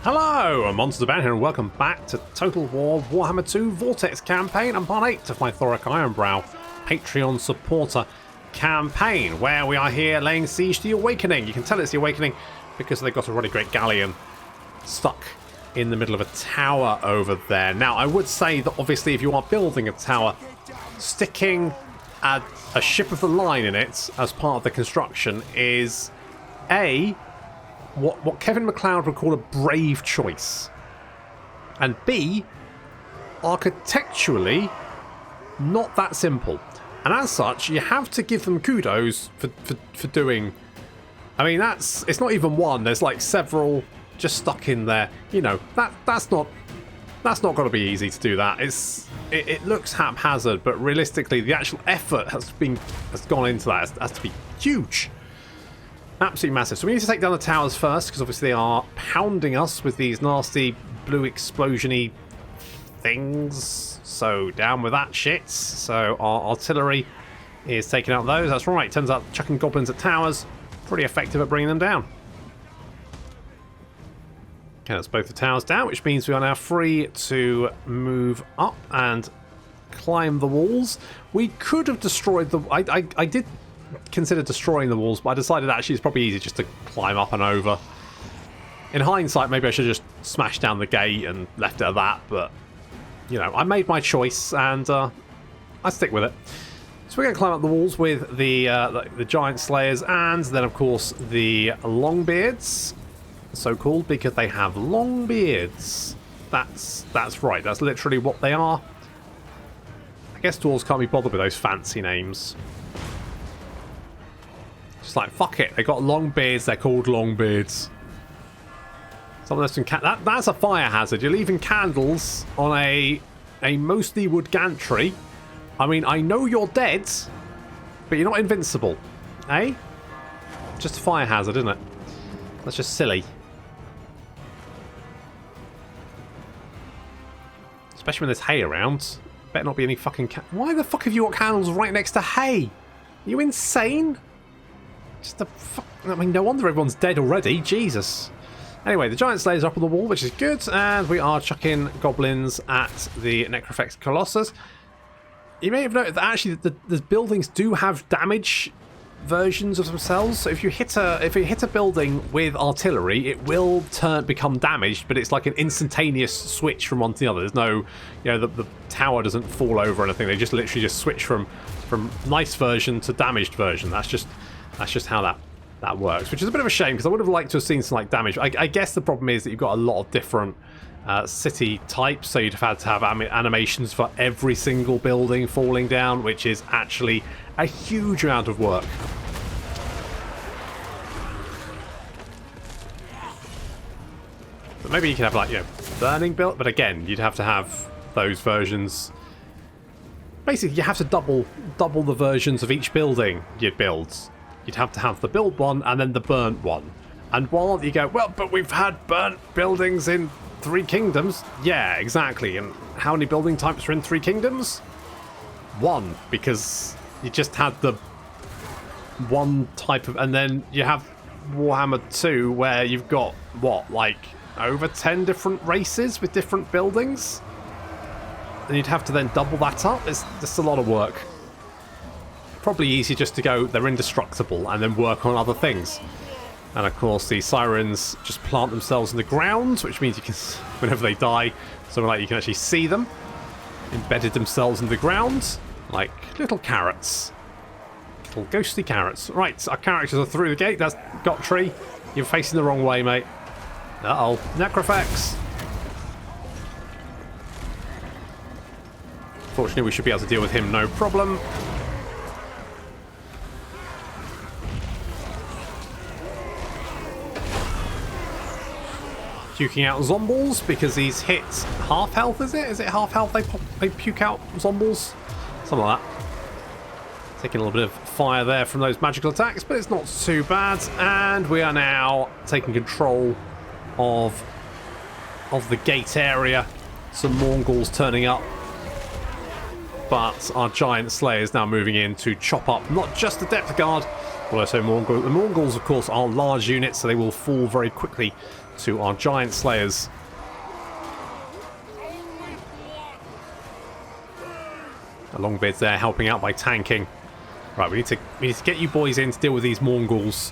Hello, I'm Monsters Band here and welcome back to Total War Warhammer 2 Vortex Campaign and part 8 of my Thorek Ironbrow Patreon supporter campaign, where we are here laying siege to the Awakening. You can tell it's the Awakening because they've got a really great galleon stuck in the middle of a tower over there. Now, I would say that obviously if you are building a tower, sticking a ship of the line in it as part of the construction is what Kevin MacLeod would call a brave choice, and B, architecturally not that simple, and as such you have to give them kudos for doing. I mean, it's not even one, there's like several just stuck in there. You know, that's not going to be easy to do that. It looks haphazard, but realistically the actual effort has gone into that. It has to be huge. Absolutely massive. So we need to take down the towers first, because obviously they are pounding us with these nasty blue explosion-y things. So down with that shit. So our artillery is taking out those. That's right. Turns out chucking goblins at towers, pretty effective at bringing them down. Okay, that's both the towers down, which means we are now free to move up and climb the walls. We could have destroyed the... I did consider destroying the walls, but I decided actually it's probably easier just to climb up and over. In hindsight, maybe I should have just smashed down the gate and left it at that, but you know, I made my choice and I stick with it. So we're going to climb up the walls with the giant slayers, and then of course the longbeards, so called because they have long beards. That's right, that's literally what they are. I guess dwarves can't be bothered with those fancy names. Just like, fuck it, they got long beards, they're called long beards. Someone else can that's a fire hazard. You're leaving candles on a mostly wood gantry. I mean, I know you're dead, but you're not invincible. Eh? Just a fire hazard, isn't it? That's just silly. Especially when there's hay around. Better not be any fucking Why the fuck have you got candles right next to hay? Are you insane? I mean, no wonder everyone's dead already. Jesus. Anyway, the giant slayers are up on the wall, which is good, and we are chucking goblins at the Necrofex Colossus. You may have noted that actually the buildings do have damage versions of themselves. So if you hit a building with artillery, it will become damaged, but it's like an instantaneous switch from one to the other. There's no, you know, the tower doesn't fall over or anything. They just literally just switch from nice version to damaged version. That's just how that works, which is a bit of a shame because I would have liked to have seen some like damage. I guess the problem is that you've got a lot of different city types, so you'd have had to have animations for every single building falling down, which is actually a huge amount of work. But maybe you could have like, you know, burning built, but again, you'd have to have those versions. Basically, you have to double the versions of each building you'd build. You'd have to have the build one and then the burnt one. And while you go, well, but we've had burnt buildings in 3 kingdoms. Yeah, exactly. And how many building types are in 3 kingdoms? 1, because you just had the one type of... And then you have Warhammer 2, where you've got, what, like over 10 different races with different buildings? And you'd have to then double that up. It's a lot of work. Probably easier just to go, they're indestructible, and then work on other things. And of course the sirens just plant themselves in the ground, which means you can, whenever they die, something like you can actually see them embedded themselves in the ground like little carrots, little ghostly carrots. Right, our characters are through the gate. That's got tree. You're facing the wrong way, mate. Uh-oh, Necrofex. Fortunately, we should be able to deal with him, no problem. Puking out zombies because he's hit half health, is it? Is it half health they puke out zombies? Something like that. Taking a little bit of fire there from those magical attacks, but it's not too bad. And we are now taking control of the gate area. Some Mongols turning up. But our giant slayer is now moving in to chop up not just the depth guard, but also Mongols. The Mongols, of course, are large units, so they will fall very quickly to our giant slayers. The Longbeards there helping out by tanking. Right, we need to get you boys in to deal with these Mongols.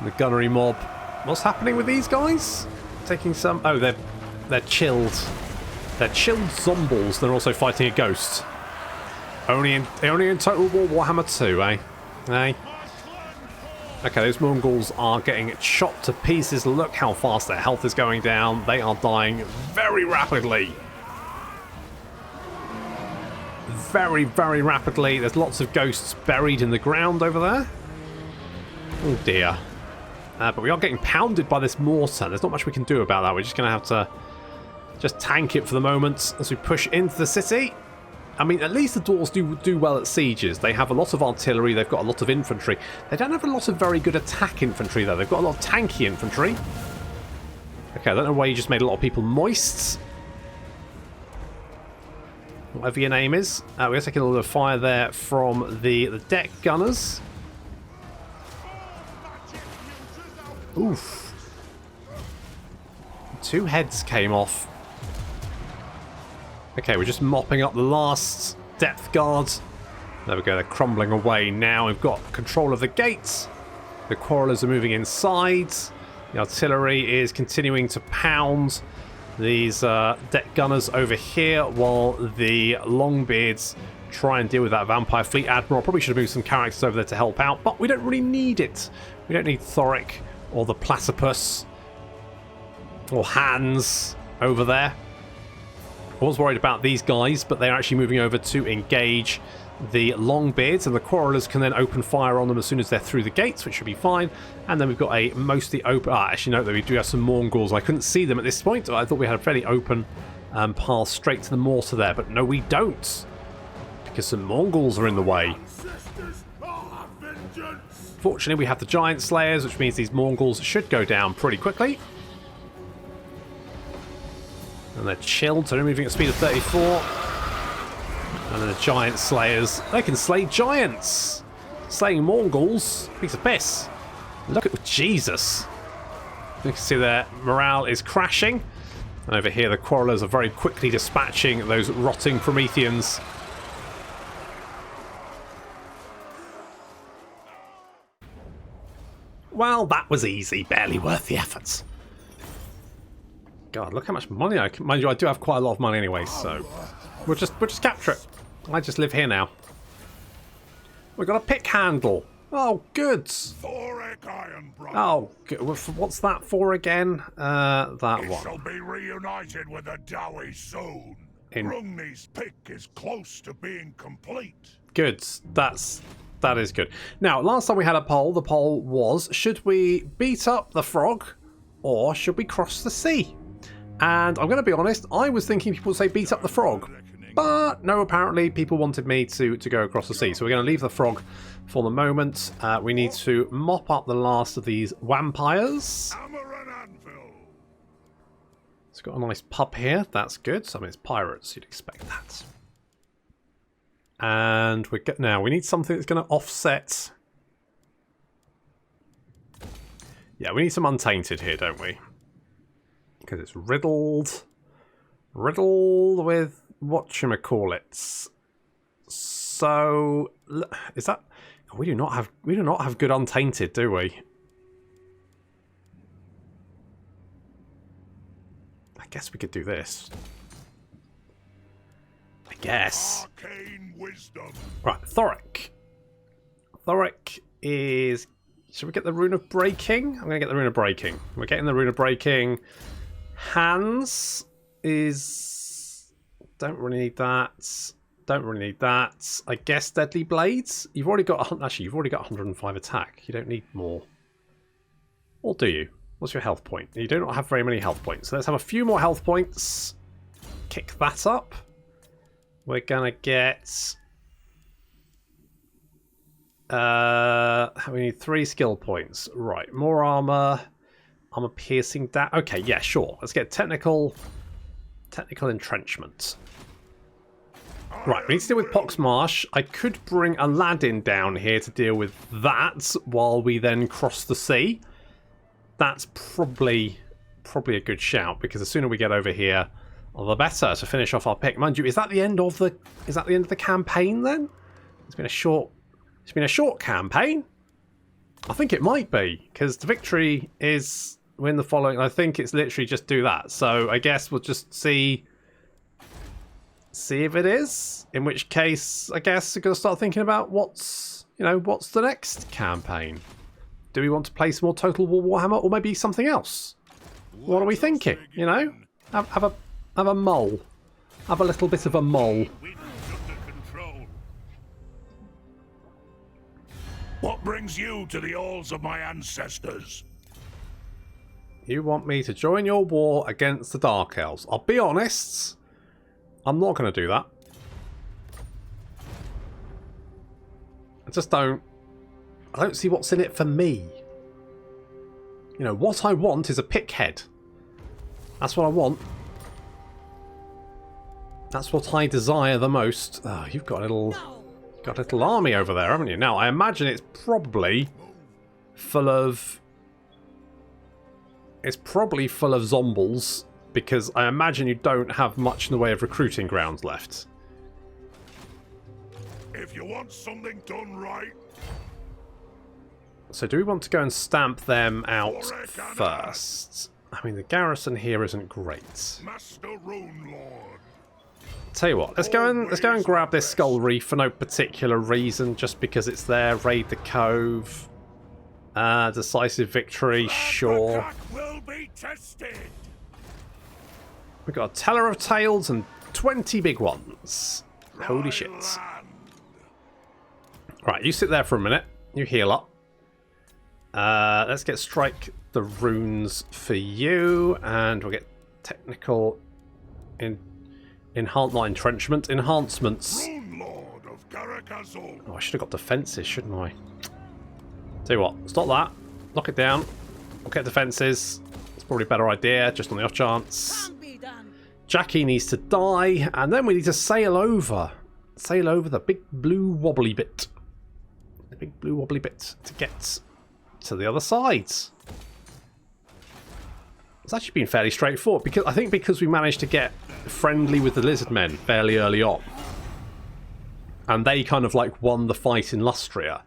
The gunnery mob. What's happening with these guys? Taking some... Oh, they're chilled. They're chilled zombies. They're also fighting a ghost. Only in Total War Warhammer 2, eh? Eh? Okay, those Mongols are getting chopped to pieces. Look how fast their health is going down. They are dying very rapidly. Very, very rapidly. There's lots of ghosts buried in the ground over there. Oh dear. But we are getting pounded by this mortar. There's not much we can do about that. We're just going to have to just tank it for the moment as we push into the city. I mean, at least the Dwarves do well at sieges. They have a lot of artillery. They've got a lot of infantry. They don't have a lot of very good attack infantry, though. They've got a lot of tanky infantry. Okay, I don't know why you just made a lot of people moist. Whatever your name is. We're taking a little bit of fire there from the deck gunners. Oof. 2 heads came off. Okay, we're just mopping up the last depth guards. There we go, they're crumbling away now. We've got control of the gates. The quarrelers are moving inside. The artillery is continuing to pound these deck gunners over here while the Longbeards try and deal with that vampire fleet admiral. Probably should have moved some characters over there to help out, but we don't really need it. We don't need Thorek or the platypus or Hans over there. I was worried about these guys, but they're actually moving over to engage the Longbeards, and the Quarrelers can then open fire on them as soon as they're through the gates, which should be fine. And then we've got a mostly open... actually, note that we do have some Mongols. I couldn't see them at this point. I thought we had a fairly open path straight to the mortar there, but no, we don't, because some Mongols are in the way. Fortunately, we have the Giant Slayers, which means these Mongols should go down pretty quickly. And they're chilled, so they're moving at a speed of 34. And then the Giant Slayers, they can slay giants. Slaying Mongols, piece of piss. Look at Jesus. You can see their morale is crashing. And over here, the Quarrelers are very quickly dispatching those rotting Prometheans. Well, that was easy, barely worth the effort. God, look how much money I can... Mind you, I do have quite a lot of money anyway, so... We'll just capture it. I just live here now. We've got a pick handle. Oh, good. Thorek Ironbrow. Oh, good. What's that for again? That one. Shall be reunited with the Dowie soon. Rungney's pick is close to being complete. Good. That is good. Now, last time we had a poll, the poll was, should we beat up the frog or should we cross the sea? And I'm going to be honest, I was thinking people would say beat up the frog. But no, apparently people wanted me to go across the sea. So we're going to leave the frog for the moment. We need to mop up the last of these vampires. It's got a nice pub here. That's good. I mean, it's pirates. You'd expect that. And now we need something that's going to offset. Yeah, we need some untainted here, don't we? Because it's riddled with whatchamacallits. So is that... We do not have good untainted, do we? I guess we could do this. I guess. Arcane wisdom. Right, Thorek. Thorek is... Should we get the Rune of Breaking? I'm going to get the Rune of Breaking. We're getting the Rune of Breaking. Hans is... Don't really need that. Don't really need that. I guess Deadly Blades. You've already got... Actually, you've already got 105 attack. You don't need more. Or do you? What's your health point? You do not have very many health points. So let's have a few more health points. Kick that up. We're going to get... we need 3 skill points. Right, more armor. Armor piercing that. Okay, yeah, sure. Let's get technical entrenchment. Right, we need to deal with Pox Marsh. I could bring Aladdin down here to deal with that while we then cross the sea. that's probably a good shout, because the sooner we get over here, the better to finish off our pick. Mind you, is that the end of the campaign then? It's been a short campaign. I think it might be, because the victory is win the following. I think it's literally just do that. So I guess we'll just see if it is. In which case, I guess we're gonna start thinking about what's the next campaign. Do we want to play some more Total War Warhammer, or maybe something else? What are we thinking? You know, have a mull, have a little bit of a mull. What brings you to the halls of my ancestors? You want me to join your war against the Dark Elves? I'll be honest, I'm not going to do that. I don't see what's in it for me. You know, what I want is a pickhead. That's what I want. That's what I desire the most. Oh, you've got a little army over there, haven't you? Now, I imagine it's probably full of zombies, because I imagine you don't have much in the way of recruiting grounds left. If you want something done right. So do we want to go and stamp them out first? I mean, the garrison here isn't great. Master Rune Lord. Tell you what, let's go and grab this Skull Reef for no particular reason, just because it's there. Raid the Cove. Decisive victory, sure. Will be tested. We've got a Teller of Tales and 20 big ones. Holy shit. Right, you sit there for a minute. You heal up. Let's get Strike the Runes for you, and we'll get technical enhancements. Lord of Oh, I should have got defenses, shouldn't I? Tell you what, stop that. Knock it down. We'll get defenses. It's probably a better idea, just on the off chance. Jackie needs to die, and then we need to sail over the big blue wobbly bit. The big blue wobbly bit to get to the other side. It's actually been fairly straightforward, because we managed to get friendly with the lizard men fairly early on, and they kind of like won the fight in Lustria.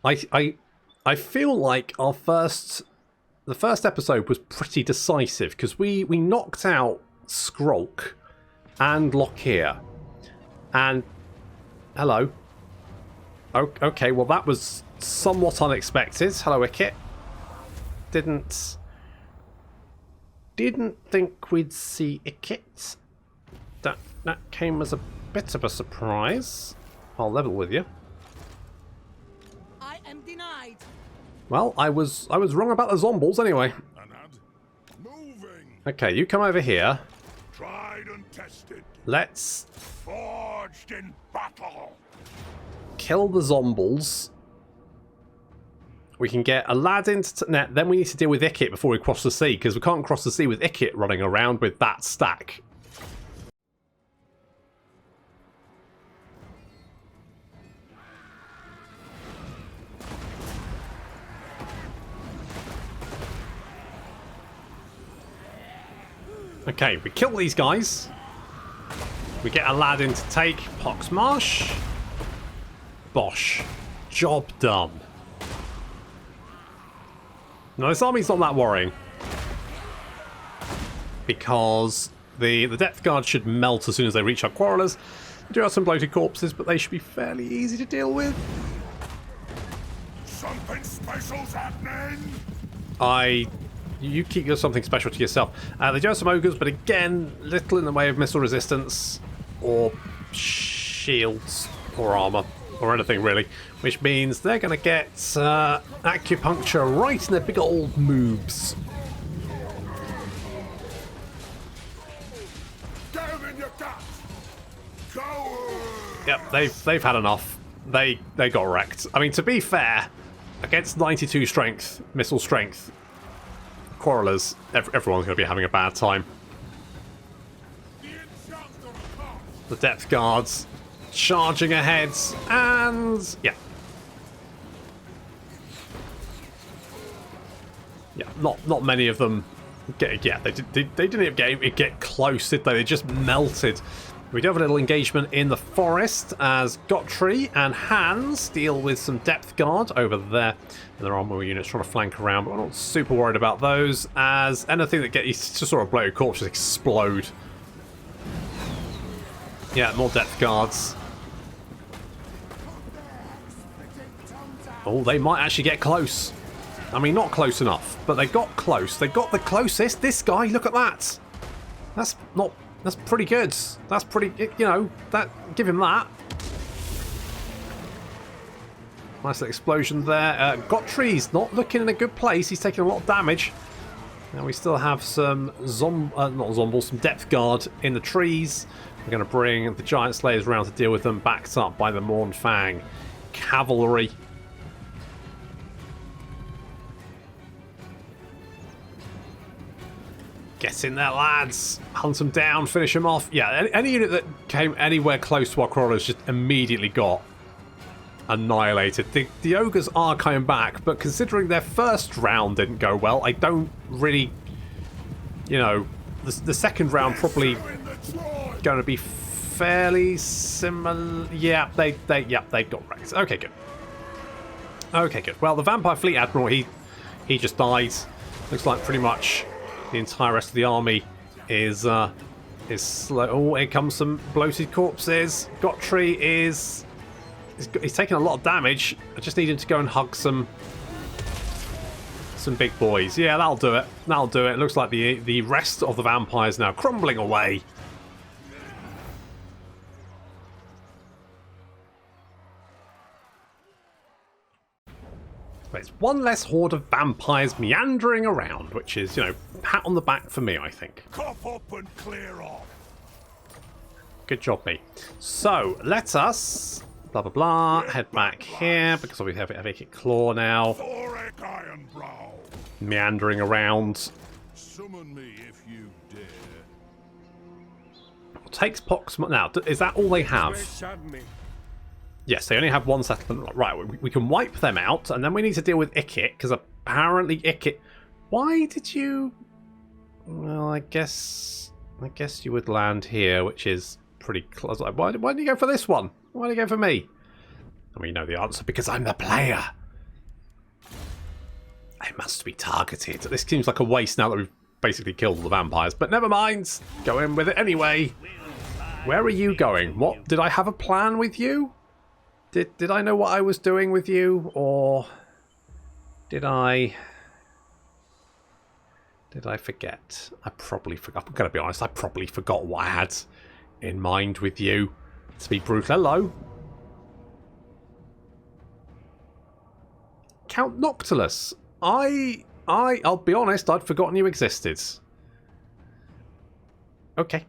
I feel like the first episode was pretty decisive, because we knocked out Skrulk and Lockyer, and hello. Okay, well that was somewhat unexpected. Hello, Ikit. Didn't think we'd see Ikit. That came as a bit of a surprise. I'll level with you. I am denied. Well, I was wrong about the zombies anyway. Okay, you come over here. Tried and tested. Let's Forged in battle. Kill the zombies. We can get Aladdin to net. Then we need to deal with Ikit before we cross the sea, because we can't cross the sea with Ikit running around with that stack. Okay, we kill these guys. We get Aladdin to take Poxmarsh. Bosh. Job done. Now, this army's not that worrying, because the Depth Guard should melt as soon as they reach our Quarrelers. We do have some bloated corpses, but they should be fairly easy to deal with. Something special's happening. You keep your something special to yourself. They do have some ogres, but again, little in the way of missile resistance, or shields, or armor, or anything really. Which means they're going to get acupuncture right in their big old moobs. Yep, they've had enough. They got wrecked. I mean, to be fair, against 92 strength, missile strength, Quarrelers, everyone's going to be having a bad time. The Depth Guards charging ahead, and yeah. Yeah, not many of them get. Yeah, they didn't even get close, did they? They just melted. We do have a little engagement in the forest as Gottry and Hans deal with some depth guard over there. And there are more units trying to flank around, but we're not super worried about those, as anything that gets to sort of bloated corpses explode. Yeah, more depth guards. Oh, they might actually get close. I mean, not close enough, but they got close. They got the closest. This guy, look at that. That's pretty good. That's pretty, you know, give him that. Nice little explosion there. Gottry's not looking in a good place. He's taking a lot of damage. Now we still have some some depth guard in the trees. We're going to bring the Giant Slayers around to deal with them, backed up by the Mournfang cavalry. Get in there, lads. Hunt them down, finish them off. Yeah, any unit that came anywhere close to our crawlers just immediately got annihilated. The ogres are coming back, but considering their first round didn't go well, I don't really, you know, the second round probably going to be fairly similar. Yeah, they got wrecked. Okay, good. Okay, good. Well, the Vampire Fleet Admiral, he just died. Looks like pretty much the entire rest of the army is slow. Oh, here comes some bloated corpses. Gottry he's taking a lot of damage. I just need him to go and hug some big boys. Yeah, that'll do it. That'll do it. Looks like the rest of the vampires now crumbling away. But it's one less horde of vampires meandering around, which is, you know, pat on the back for me, I think. Cough up and clear off. Good job, me. So, let us, blah, blah, blah, head back here, because we have Ikit Claw now. Thorek Ironbrow. Meandering around. Summon me if you dare. Takes Pox. Now, is that all they have? Yes, they only have one settlement. Right, we can wipe them out, and then we need to deal with Ikit, because apparently Ikit... Why did you... Well, I guess you would land here, which is pretty close. Why didn't you go for this one? Why did you go for me? And we know the answer, because I'm the player. I must be targeted. This seems like a waste now that we've basically killed all the vampires, but never mind. Go in with it anyway. Where are you going? What? Did I have a plan with you? Did I know what I was doing with you, or did I forget? I probably forgot. I'm going to be honest, I probably forgot what I had in mind with you. To be brutal. Hello. Count Noctilus. I'll be honest, I'd forgotten you existed. Okay.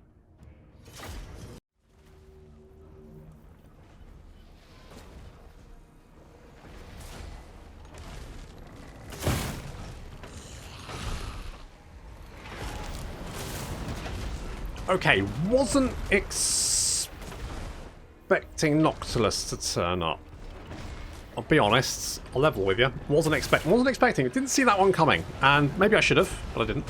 Okay, wasn't expecting Noctilus to turn up. I'll be honest, I'll level with you. Wasn't expecting it. Didn't see that one coming. And maybe I should have, but I didn't.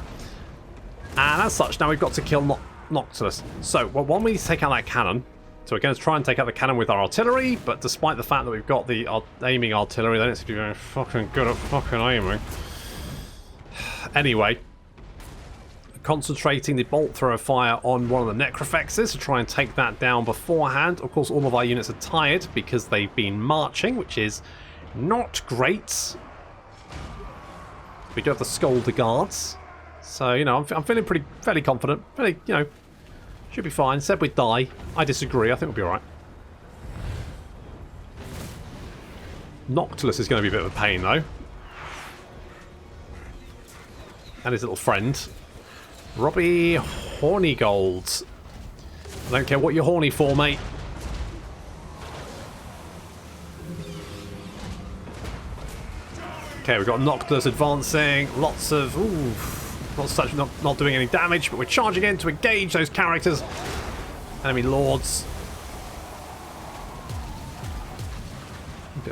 And as such, now we've got to kill Noctilus. So, well, one, we need to take out that cannon. So we're going to try and take out the cannon with our artillery, but despite the fact that we've got the aiming artillery, they don't seem to be very fucking good at fucking aiming. Anyway, concentrating the bolt thrower fire on one of the necrofexes to try and take that down beforehand. Of course, all of our units are tired because they've been marching, which is not great. We do have the Scolder Guards, so you know I'm feeling fairly confident. Fairly, you know, should be fine. Said we'd die. I disagree. I think we'll be all right. Noctilus is going to be a bit of a pain though, and his little friend. Robbie Hornigold. I don't care what you're horny for, mate. Okay, we've got Noctilus advancing. Lots of such not doing any damage, but we're charging in to engage those characters. Enemy lords.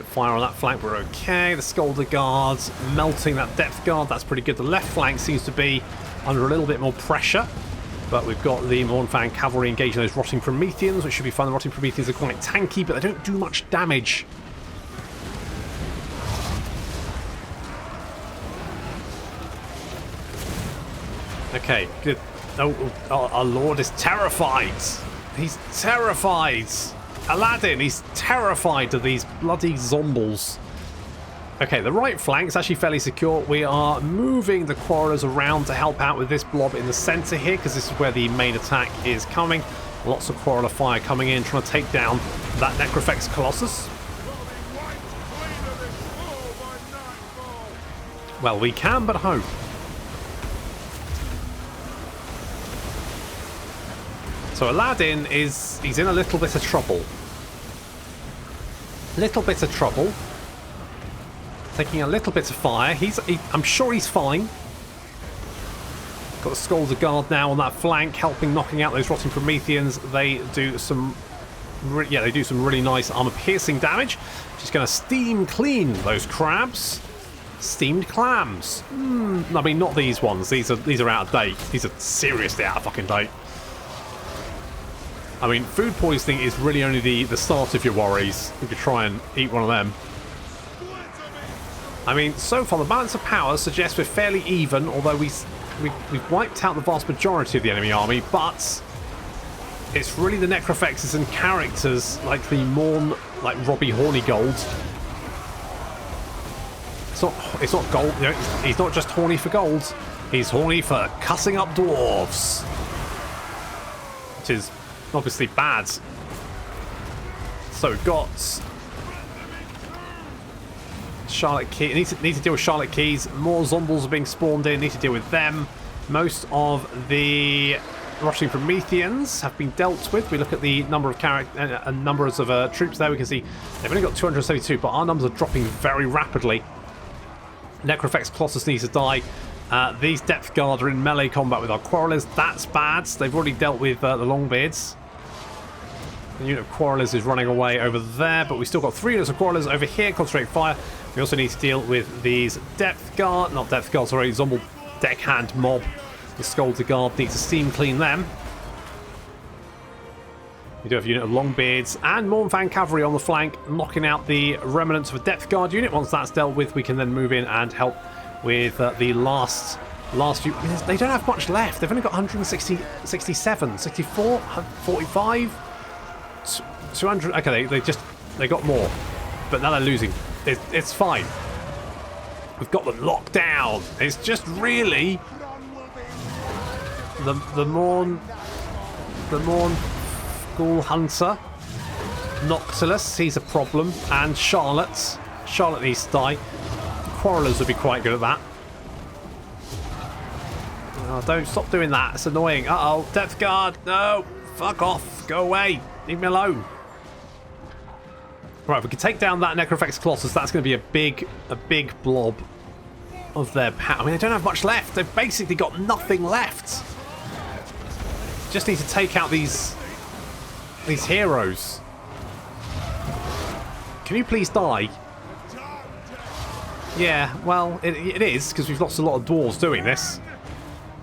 Fire on that flank, we're okay. The Scolder Guards melting that depth guard, that's pretty good. The left flank seems to be under a little bit more pressure, but we've got the Mournfang Cavalry engaging those Rotting Prometheans, which should be fun. The Rotting Prometheans are quite tanky, but they don't do much damage. Okay, good. Oh, our Lord is terrified. He's terrified. Aladdin, he's terrified of these bloody zombles. Okay, the right flank is actually fairly secure. We are moving the Quarrelers around to help out with this blob in the centre here, because this is where the main attack is coming. Lots of Quarreler fire coming in, trying to take down that Necrofex Colossus. Well, we can but hope. So Aladdin he's in a little bit of trouble. Little bit of trouble. Taking a little bit of fire. I'm sure he's fine. Got the Scolder Guard now on that flank, helping knocking out those Rotting Prometheans. They do some really nice armor-piercing damage. Just going to steam clean those crabs. Steamed clams. I mean, not these ones. These are out of date. These are seriously out of fucking date. I mean, food poisoning is really only the start of your worries if you try and eat one of them. I mean, so far the balance of power suggests we're fairly even, although we've wiped out the vast majority of the enemy army, but it's really the Necrofexes and characters like the Morn, like Robbie Hornigold. It's not gold. You know, he's not just horny for gold. He's horny for cutting up dwarves, which is obviously bad. So we've got Charlotte Key. Need to deal with Charlotte Keys. More zombies are being spawned in. Need to deal with them. Most of the Rotting Prometheans have been dealt with. We look at the number of numbers of troops there. We can see they've only got 272, but our numbers are dropping very rapidly. Necrofex Colossus needs to die. These Depth Guard are in melee combat with our Quarrelers. That's bad. They've already dealt with the Longbeards. The unit of Quarrelers is running away over there, but we've still got 3 units of Quarrelers over here concentrating fire. We also need to deal with these Depth Guard, not Depth Guard, sorry, Zombie Deckhand Mob. The Scolder Guard needs to steam clean them. We do have a unit of Longbeards and Mournfang Cavalry on the flank, knocking out the remnants of a Depth Guard unit. Once that's dealt with, we can then move in and help with the last few. They don't have much left. They've only got 160, 67, 64, 45, 200. Okay, they got more, but now they're losing. It's fine. We've got them locked down. It's just really the Morn Ghoul Hunter, Noctilus. He's a problem, and Charlotte needs to die. Quarrelers would be quite good at that. Oh, don't stop doing that. It's annoying. Uh-oh. Depth Guard. No. Fuck off. Go away. Leave me alone. Right, if we can take down that Necrofex Colossus, that's going to be a big blob of their power. I mean, they don't have much left. They've basically got nothing left. Just need to take out these heroes. Can you please die? Yeah, well, it is, because we've lost a lot of dwarves doing this.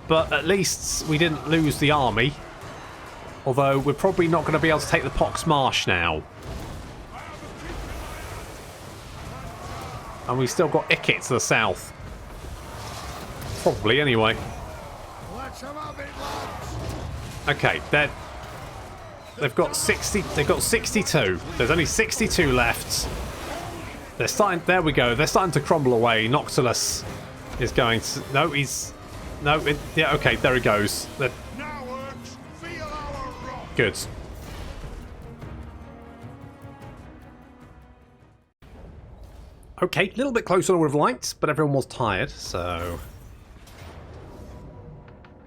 But at least we didn't lose the army. Although we're probably not going to be able to take the Pox Marsh now. And we've still got Ikit to the south. Probably, anyway. Okay, they've got 60. They've got 62. There's only 62 left. They're starting. There we go. They're starting to crumble away. Noctilus is going to. No, he's. No. Yeah. Okay. There he goes. Good. Okay, a little bit closer than I would have liked, but everyone was tired, so.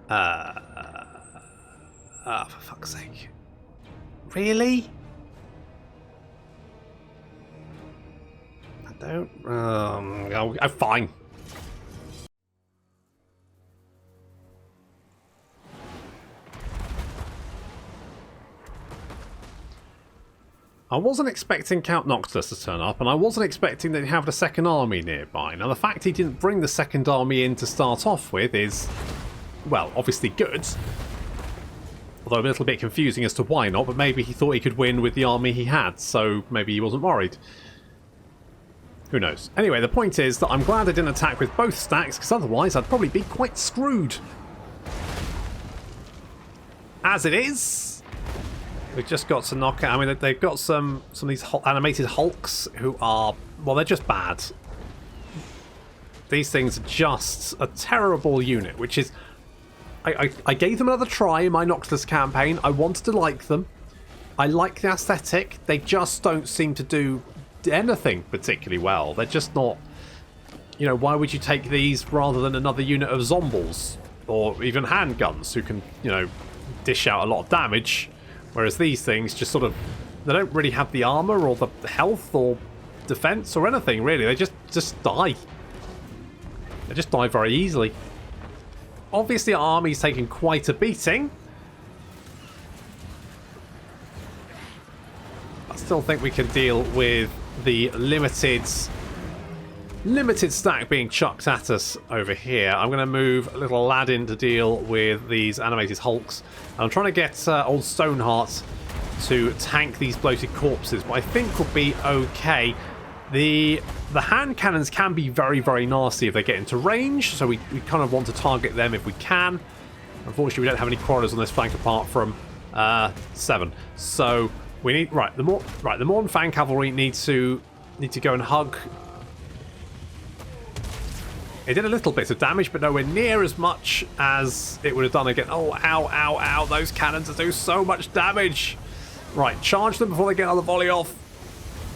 For fuck's sake. Really? I don't. I'm fine. I wasn't expecting Count Noctilus to turn up, and I wasn't expecting that he'd have the second army nearby. Now, the fact he didn't bring the second army in to start off with is, well, obviously good. Although a little bit confusing as to why not, but maybe he thought he could win with the army he had, so maybe he wasn't worried. Who knows? Anyway, the point is that I'm glad I didn't attack with both stacks, because otherwise I'd probably be quite screwed. As it is, we've just got to knock out... I mean, they've got some of these animated hulks who are... well, they're just bad. These things are just a terrible unit, which is... I gave them another try in my Noctilus campaign. I wanted to like them. I like the aesthetic. They just don't seem to do anything particularly well. They're just not... You know, why would you take these rather than another unit of zombies? Or even handguns who can, you know, dish out a lot of damage. Whereas these things just sort of... they don't really have the armor or the health or defense or anything, really. They just die. They just die very easily. Obviously, our army's taken quite a beating. I still think we can deal with the limited stack being chucked at us over here. I'm going to move a little lad in to deal with these animated hulks. I'm trying to get old Stoneheart to tank these bloated corpses, but I think we'll be okay. The hand cannons can be very, very nasty if they get into range, so we kind of want to target them if we can. Unfortunately, we don't have any quarrels on this flank apart from 7. So we need the Morn Fang cavalry need to go and hug. It did a little bit of damage, but nowhere near as much as it would have done again. Oh, ow, ow, ow! Those cannons do so much damage. Right, charge them before they get another volley off.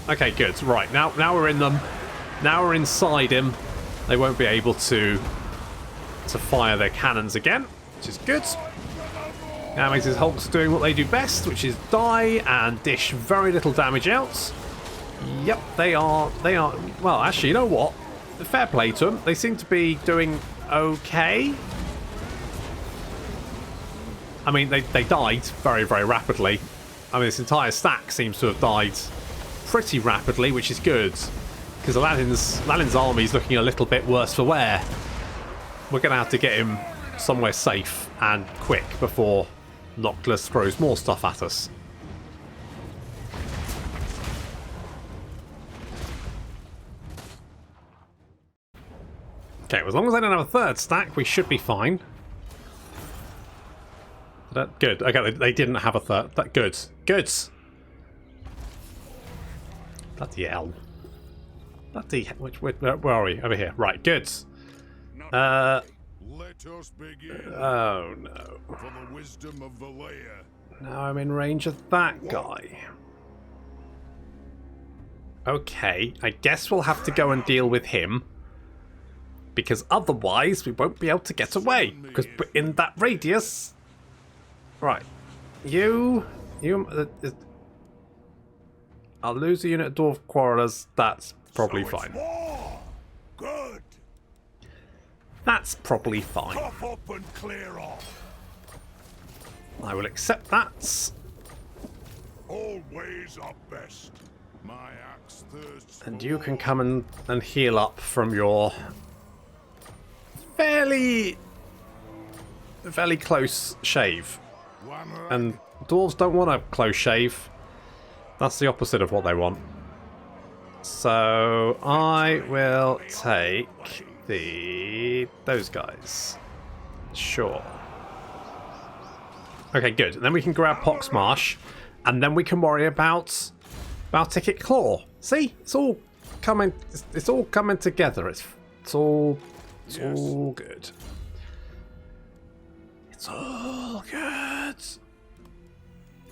Okay, good. Right, now we're in them. Now we're inside him. They won't be able to fire their cannons again, which is good. Now makes his hulks doing what they do best, which is die and dish very little damage out. Yep, they are. Well, actually, you know what? Fair play to them. They seem to be doing okay. I mean, they died very, very rapidly. I mean, this entire stack seems to have died pretty rapidly, which is good, because Aladdin's army is looking a little bit worse for wear. We're going to have to get him somewhere safe and quick before Noctilus throws more stuff at us. Okay, as long as I don't have a third stack, we should be fine. Good. Okay, they didn't have a third. Good. Good. Bloody hell. Bloody... where are we? Over here. Right, good. Let us begin. Oh, no. For the wisdom of Valea. Now I'm in range of that guy. Okay, I guess we'll have to go and deal with him. Because otherwise we won't be able to get away. Because we're in that radius. Right. I'll lose a unit of dwarf quarrelers. That's probably fine. Good. That's probably fine. Puff up and clear off. I will accept that. All ways are best. My axe thirsts. And you can come and heal up from your fairly close shave. And dwarves don't want a close shave. That's the opposite of what they want. So I will take those guys. Sure. Okay, good. And then we can grab Poxmarsh, and then we can worry about Ikit Claw. See, it's all coming. It's all coming together. It's all good. It's all good.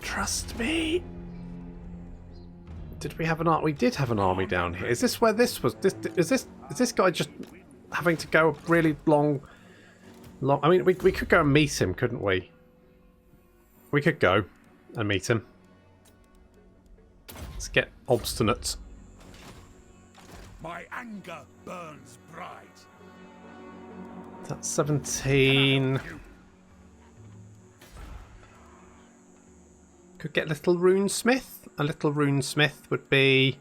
Trust me. Did we have an army? We did have an army down here. Is this where this was? Is this guy just having to go a really long? I mean, we could go and meet him, couldn't we? We could go and meet him. Let's get obstinate. My anger burns bright. That's 17. Could get a little runesmith. A little runesmith would be...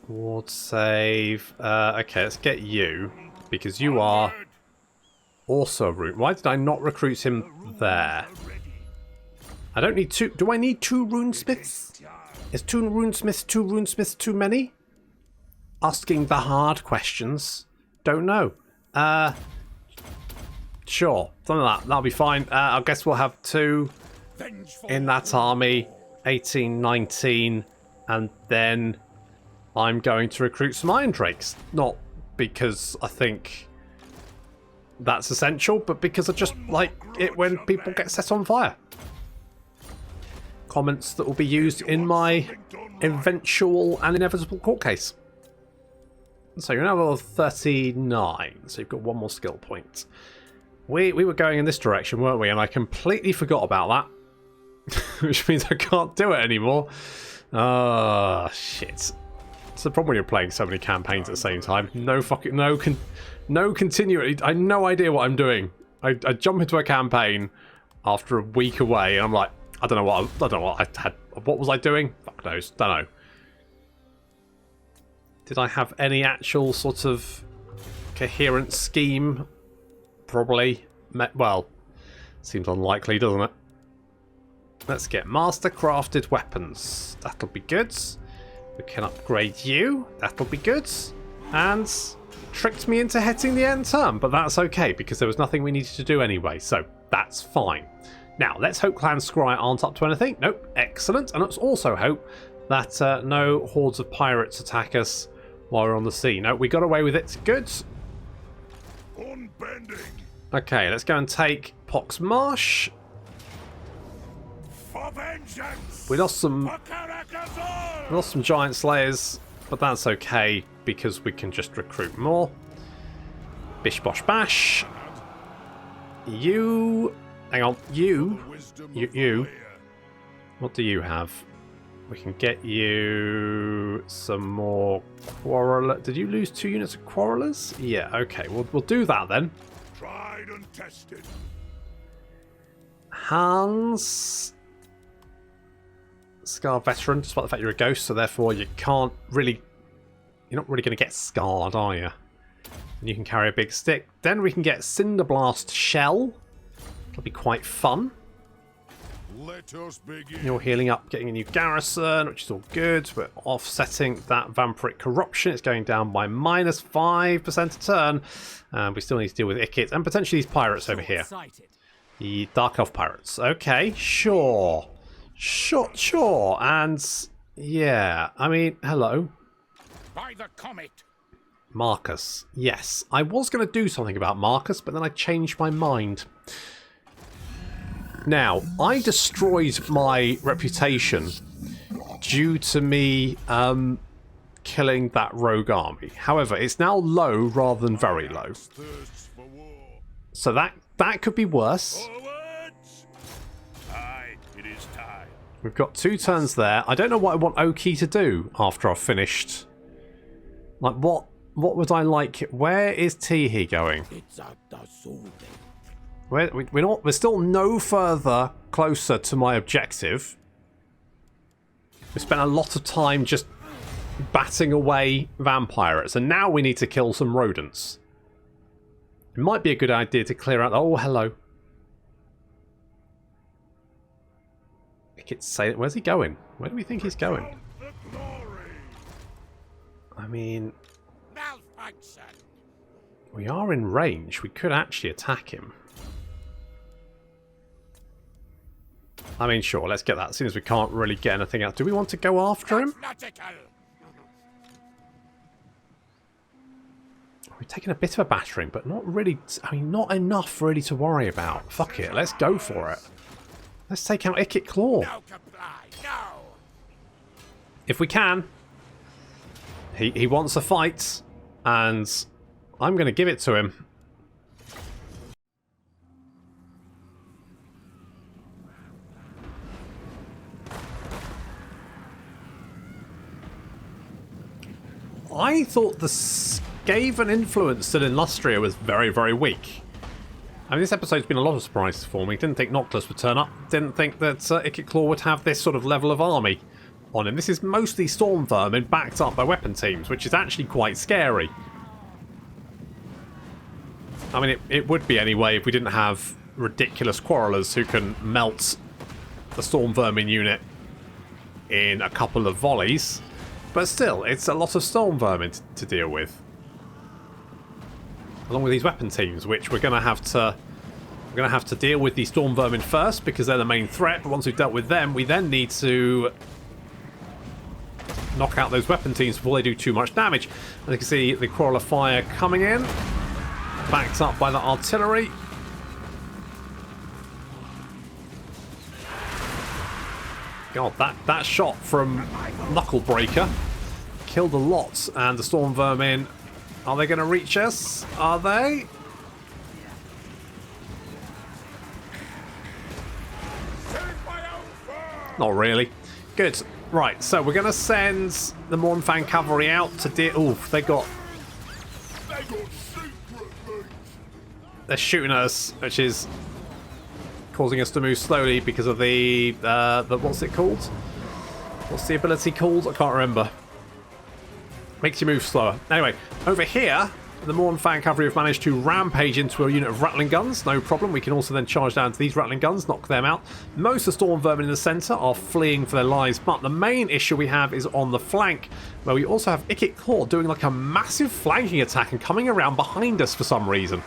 Ward save. Okay, let's get you. Because you are also a rune. Why did I not recruit him there? I don't need two. Do I need two runesmiths? Is two runesmiths too many? Asking the hard questions. Don't know. Sure. Something like that. That'll be fine. I guess we'll have two in that army. 18, 19. And then I'm going to recruit some Iron Drakes. Not because I think that's essential, but because I just like it when people get set on fire. Comments that will be used in my eventual and inevitable court case. So you're now level 39, so you've got one more skill point. We were going in this direction, weren't we? And I completely forgot about that. Which means I can't do it anymore. Ah, shit. It's the problem when you're playing so many campaigns at the same time. No continuity. I have no idea what I'm doing. I jump into a campaign after a week away, and I'm like, I don't know what I had. What was I doing? Fuck knows. Don't know. Did I have any actual sort of coherent scheme? Probably. Well, seems unlikely, doesn't it? Let's get master crafted weapons. That'll be good. We can upgrade you. That'll be good. And tricked me into hitting the end term, but that's okay because there was nothing we needed to do anyway, so that's fine. Now, let's hope Clan Scry aren't up to anything. Nope, excellent. And let's also hope that no hordes of pirates attack us while we're on the sea. No, we got away with it. Good. Unbending. Okay, let's go and take Pox Marsh. For vengeance. We lost some giant slayers, but that's okay because we can just recruit more. Bish bosh bash. You... Hang on, you. What do you have? We can get you some more quarreler. Did you lose 2 units of quarrelers? Yeah, okay. We'll do that then. Tried and tested. Hans. Scar veteran, despite the fact you're a ghost, so therefore you can't really... You're not really going to get scarred, are you? And you can carry a big stick. Then we can get Cinderblast Shell. It'll be quite fun. Let us begin. You're healing up, getting a new garrison, which is all good. We're offsetting that vampiric corruption. It's going down by minus 5% a turn. And we still need to deal with Ikit and potentially these pirates over here. The Dark Elf pirates. Okay, sure. Sure. And yeah, I mean, hello. By the comet. Marcus. Yes, I was going to do something about Marcus, but then I changed my mind. Now, I destroyed my reputation due to me killing that rogue army. However, it's now low rather than very low. So that could be worse. Aye, it is time. We've got 2 turns there. I don't know what I want Oki to do after I've finished. Like, what would I like? Where is Teehee going? We're still no further closer to my objective. We spent a lot of time just batting away vampires, and now we need to kill some rodents. It might be a good idea to clear out... Oh, hello. Where's he going? Where do we think he's going? I mean... We are in range. We could actually attack him. I mean, sure, let's get that. As soon as we can't really get anything out. Do we want to go after him? We've taken a bit of a battering, but not really... I mean, not enough really to worry about. Fuck it, let's go for it. Let's take out Ikit Claw. If we can. He wants a fight, and I'm going to give it to him. I thought the Skaven influence in Illustria was very, very weak. I mean, this episode's been a lot of surprises for me. Didn't think Noctilus would turn up. Didn't think that Ikit Claw would have this sort of level of army on him. This is mostly Storm Vermin backed up by weapon teams, which is actually quite scary. I mean, it would be anyway if we didn't have ridiculous quarrelers who can melt the Storm Vermin unit in a couple of volleys. But still, it's a lot of Storm Vermin to deal with. Along with these weapon teams, which we're going to have to deal with the Storm Vermin first because they're the main threat. But once we've dealt with them, we then need to knock out those weapon teams before they do too much damage. And you can see the Quarrel of Fire coming in, backed up by the artillery. God, that shot from Knucklebreaker killed a lot. And the Storm Vermin, are they going to reach us? Are they? Not really. Good. Right, so we're going to send the Mournfang Cavalry out to deal... Oof, they got... They're shooting at us, which is causing us to move slowly because of the what's it called? What's the ability called? I can't remember. Makes you move slower. Anyway, over here, the Mournfang Cavalry have managed to rampage into a unit of Rattling Guns. No problem. We can also then charge down to these Rattling Guns, knock them out. Most of the Storm Vermin in the centre are fleeing for their lives, but the main issue we have is on the flank, where we also have Ikit Claw doing like a massive flanking attack and coming around behind us for some reason.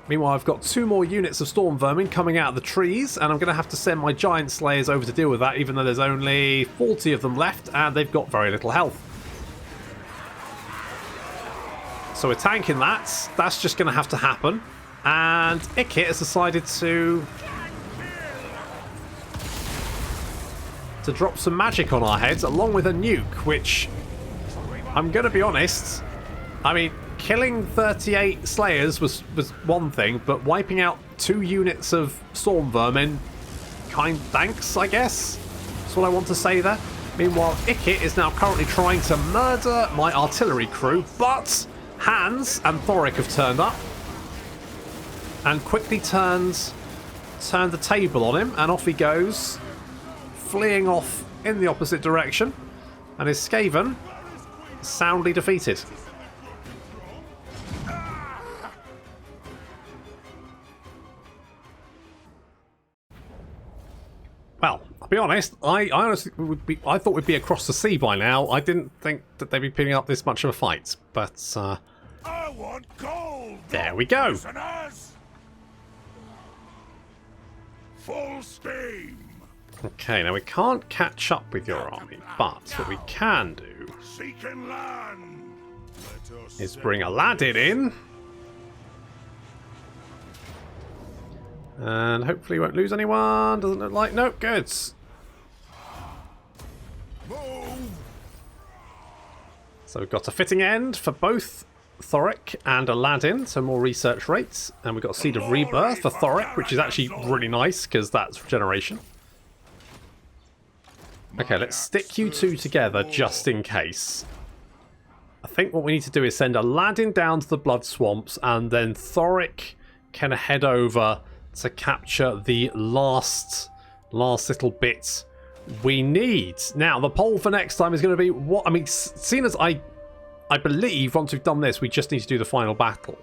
Meanwhile, I've got 2 more units of Storm Vermin coming out of the trees, and I'm going to have to send my Giant Slayers over to deal with that, even though there's only 40 of them left, and they've got very little health. So we're tanking that. That's just going to have to happen. And Ikit has decided to drop some magic on our heads, along with a nuke, which, I'm going to be honest, I mean, killing 38 Slayers was one thing, but wiping out 2 units of Storm Vermin, thanks, I guess. That's what I want to say there. Meanwhile, Ikit is now currently trying to murder my artillery crew, but Hans and Thorek have turned up and quickly turned the table on him, and off he goes, fleeing off in the opposite direction, and his Skaven soundly defeated. Well, I'll be honest, I honestly I thought we'd be across the sea by now. I didn't think that they'd be putting up this much of a fight, but I want gold. There we go. Listeners. Full steam. Okay, now we can't catch up with your army, but what we can do Seeking land. is bring Aladdin in. And hopefully won't lose anyone. Doesn't look like... Nope, good. Move. So we've got a fitting end for both Thorek and Aladdin, so more research rates. And we've got Seed of Rebirth for Thorek, which is actually really nice because that's regeneration. Okay, let's stick you 2 together just in case. I think what we need to do is send Aladdin down to the Blood Swamps, and then Thorek can head over to capture the last little bit we need. Now, the poll for next time is going to be what... I mean, seeing as I believe once we've done this, we just need to do the final battle.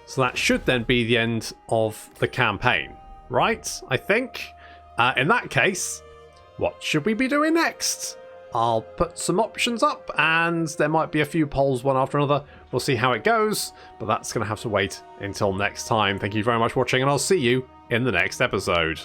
So that should then be the end of the campaign, right? I think. In that case, what should we be doing next? I'll put some options up, and there might be a few polls one after another. We'll see how it goes, but that's going to have to wait until next time. Thank you very much for watching, and I'll see you in the next episode.